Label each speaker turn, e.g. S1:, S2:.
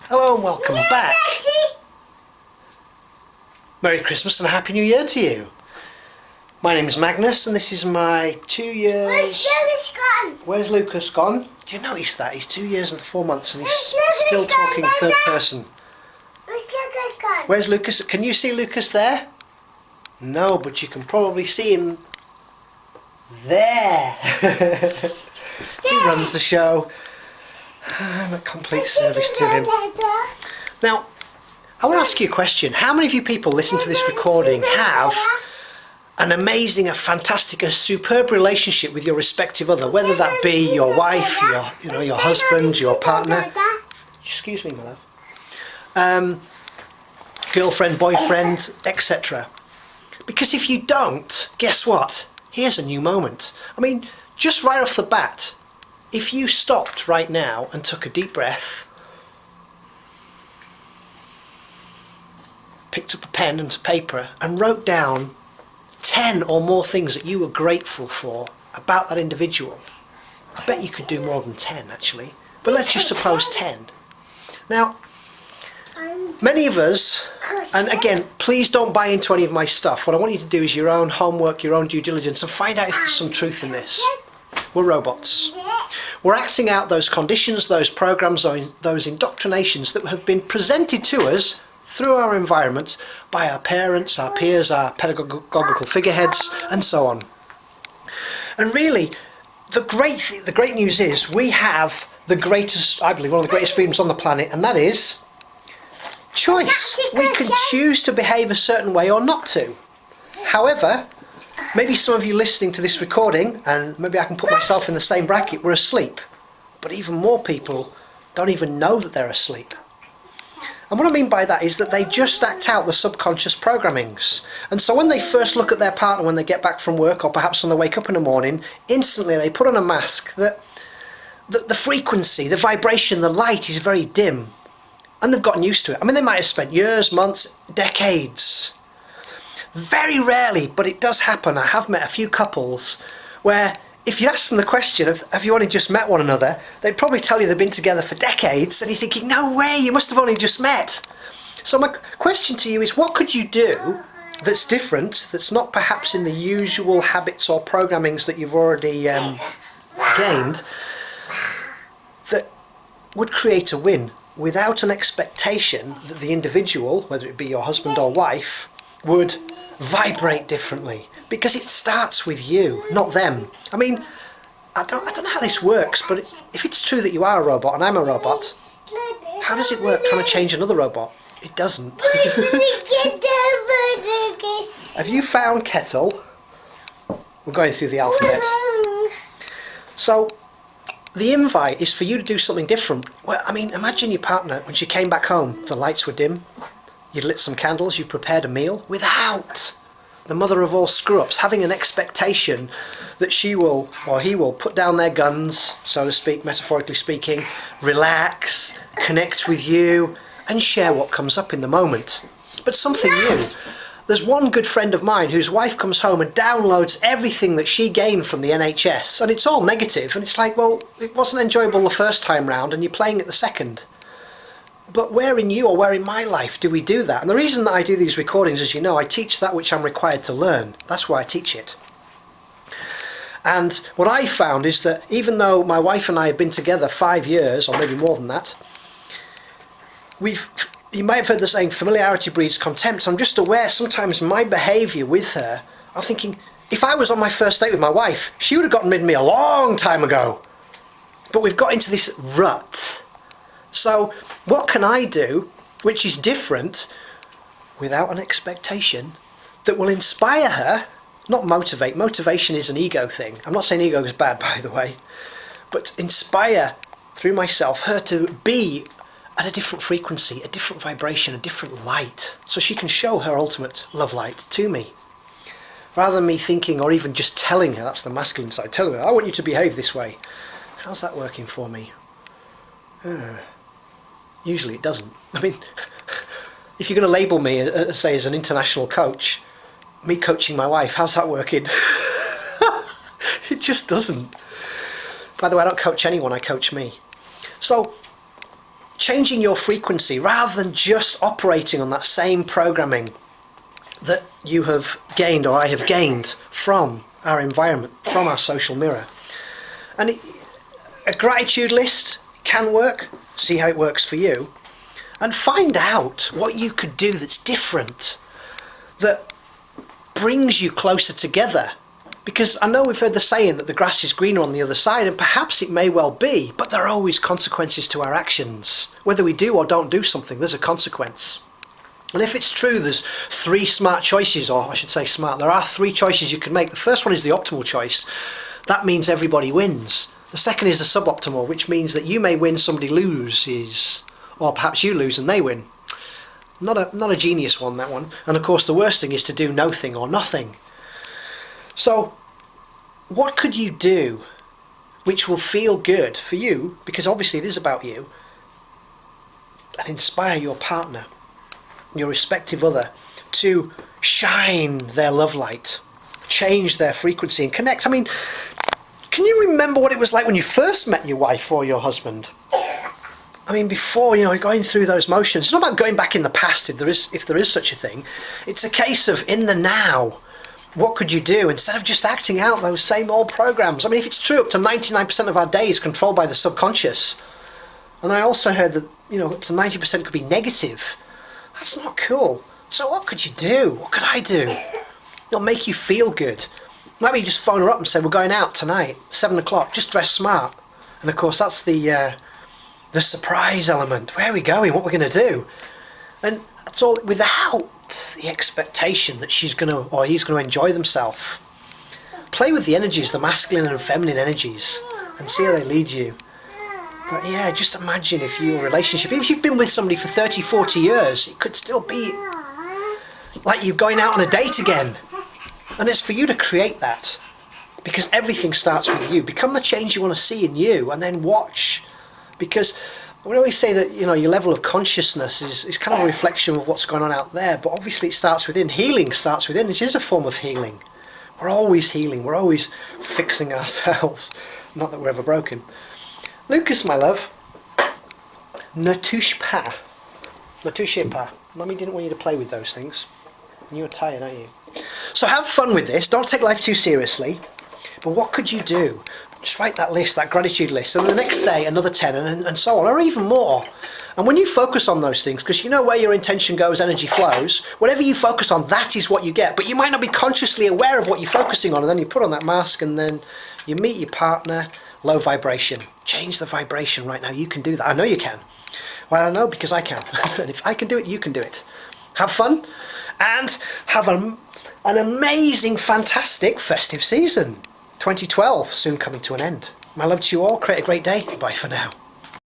S1: Hello and welcome back. Merry Christmas and a Happy New Year to you. My name is Magnus and this is my 2 years...
S2: Where's Lucas gone?
S1: Where's Lucas gone? Do you notice that? He's 2 years and 4 months and he's still talking third person.
S2: Where's Lucas gone?
S1: Where's Lucas? Can you see Lucas there? No, but you can probably see him there. He runs the show. I'm a complete service to him. Now, I want to ask you a question. How many of you people listen to this recording have an amazing, a fantastic, a superb relationship with your respective other, whether that be your wife, your husband, your partner? Excuse me, my love. Girlfriend, boyfriend, etc. Because if you don't, guess what? Here's a new moment. I mean, just right off the bat, if you stopped right now and took a deep breath, picked up a pen and paper and wrote down 10 or more things that you were grateful for about that individual, I bet you could do more than 10 actually, but let's just suppose 10. Now, many of us, and again, please don't buy into any of my stuff. What I want you to do is your own homework, your own due diligence, and find out if there's some truth in this. We're robots. We're acting out those conditions, those programs, those indoctrinations that have been presented to us through our environment by our parents, our peers, our pedagogical figureheads, and so on. And really, the great news is we have the greatest, I believe, one of the greatest freedoms on the planet, and that is choice. We can choose to behave a certain way or not to. However, maybe some of you listening to this recording, and maybe I can put myself in the same bracket, we're asleep. But even more people don't even know that they're asleep. And what I mean by that is that they just act out the subconscious programmings. And so when they first look at their partner when they get back from work, or perhaps when they wake up in the morning, instantly they put on a mask that the frequency, the vibration, the light is very dim. And they've gotten used to it. I mean, they might have spent years, months, decades. Very rarely, but it does happen. I have met a few couples where if you ask them the question of have you only just met one another, they'd probably tell you they've been together for decades, and you're thinking, no way, you must have only just met. So my question to you is, what could you do that's different, that's not perhaps in the usual habits or programmings that you've already gained, that would create a win without an expectation that the individual, whether it be your husband or wife, would vibrate differently? Because it starts with you, not them. I mean, I don't know how this works, but if it's true that you are a robot and I'm a robot, how does it work trying to change another robot? It doesn't. Have you found kettle? We're going through the alphabet. So, the invite is for you to do something different. Well, I mean, imagine your partner, when she came back home, the lights were dim, you'd lit some candles, you prepared a meal, without the mother of all screw-ups having an expectation that she will, or he will, put down their guns, so to speak, metaphorically speaking, relax, connect with you, and share what comes up in the moment. But something new. There's one good friend of mine whose wife comes home and downloads everything that she gained from the NHS, and it's all negative, and it's like, well, it wasn't enjoyable the first time round, and you're playing it the second. But where in you or where in my life do we do that? And the reason that I do these recordings, as you know, I teach that which I'm required to learn. That's why I teach it. And what I found is that even though my wife and I have been together 5 years, or maybe more than that, you might have heard the saying, familiarity breeds contempt. I'm just aware sometimes my behaviour with her, I'm thinking, if I was on my first date with my wife, she would have gotten rid of me a long time ago. But we've got into this rut. So what can I do which is different without an expectation that will inspire her, not motivate. Motivation is an ego thing. I'm not saying ego is bad, by the way, but inspire through myself her to be at a different frequency, a different vibration, a different light, so she can show her ultimate love light to me. Rather than me thinking or even just telling her, that's the masculine side, telling her, I want you to behave this way. How's that working for me? Usually it doesn't. I mean, if you're going to label me, say, as an international coach, me coaching my wife, how's that working? It just doesn't. By the way, I don't coach anyone, I coach me. So, changing your frequency rather than just operating on that same programming that you have gained or I have gained from our environment, from our social mirror. And a gratitude list can work. See how it works for you. And find out what you could do that's different, that brings you closer together. Because I know we've heard the saying that the grass is greener on the other side, and perhaps it may well be, but there are always consequences to our actions. Whether we do or don't do something, there's a consequence. And if it's true there's 3 smart choices, or I should say smart, there are 3 choices you can make. The first one is the optimal choice. That means everybody wins. The second is the suboptimal, which means that you may win, somebody loses, or perhaps you lose and they win. Not a genius one, that one. And of course the worst thing is to do nothing or nothing. So what could you do which will feel good for you, because obviously it is about you, and inspire your partner, your respective other, to shine their love light, change their frequency and connect? I mean, can you remember what it was like when you first met your wife or your husband? I mean, before, going through those motions. It's not about going back in the past, if there is such a thing. It's a case of in the now. What could you do instead of just acting out those same old programs? I mean, if it's true, up to 99% of our day is controlled by the subconscious. And I also heard that, up to 90% could be negative. That's not cool. So what could you do? What could I do? It'll make you feel good. Maybe you just phone her up and say, we're going out tonight, 7 o'clock, just dress smart. And of course, that's the surprise element. Where are we going? What we're going to do? And that's all without the expectation that she's going to, or he's going to enjoy themselves. Play with the energies, the masculine and feminine energies, and see how they lead you. But yeah, just imagine if your relationship, if you've been with somebody for 30, 40 years, it could still be like you're going out on a date again. And it's for you to create that, because everything starts with you. Become the change you want to see in you, and then watch. Because we always say that your level of consciousness is kind of a reflection of what's going on out there, but obviously it starts within. Healing starts within. This is a form of healing. We're always healing. We're always fixing ourselves. Not that we're ever broken. Lucas, my love. Ne touche pas. Ne touchez pas. Mummy didn't want you to play with those things. And you're tired, aren't you? So have fun with this. Don't take life too seriously. But what could you do? Just write that list, that gratitude list, and the next day another 10 and so on, or even more. And when you focus on those things, because where your intention goes, energy flows, whatever you focus on, that is what you get. But you might not be consciously aware of what you're focusing on, and then you put on that mask and then you meet your partner, low vibration. Change the vibration right now. You can do that. I know you can. Well, I know because I can. And if I can do it, you can do it. Have fun and have an amazing, fantastic festive season. 2012 soon coming to an end. My love to you all. Create a great day. Bye for now.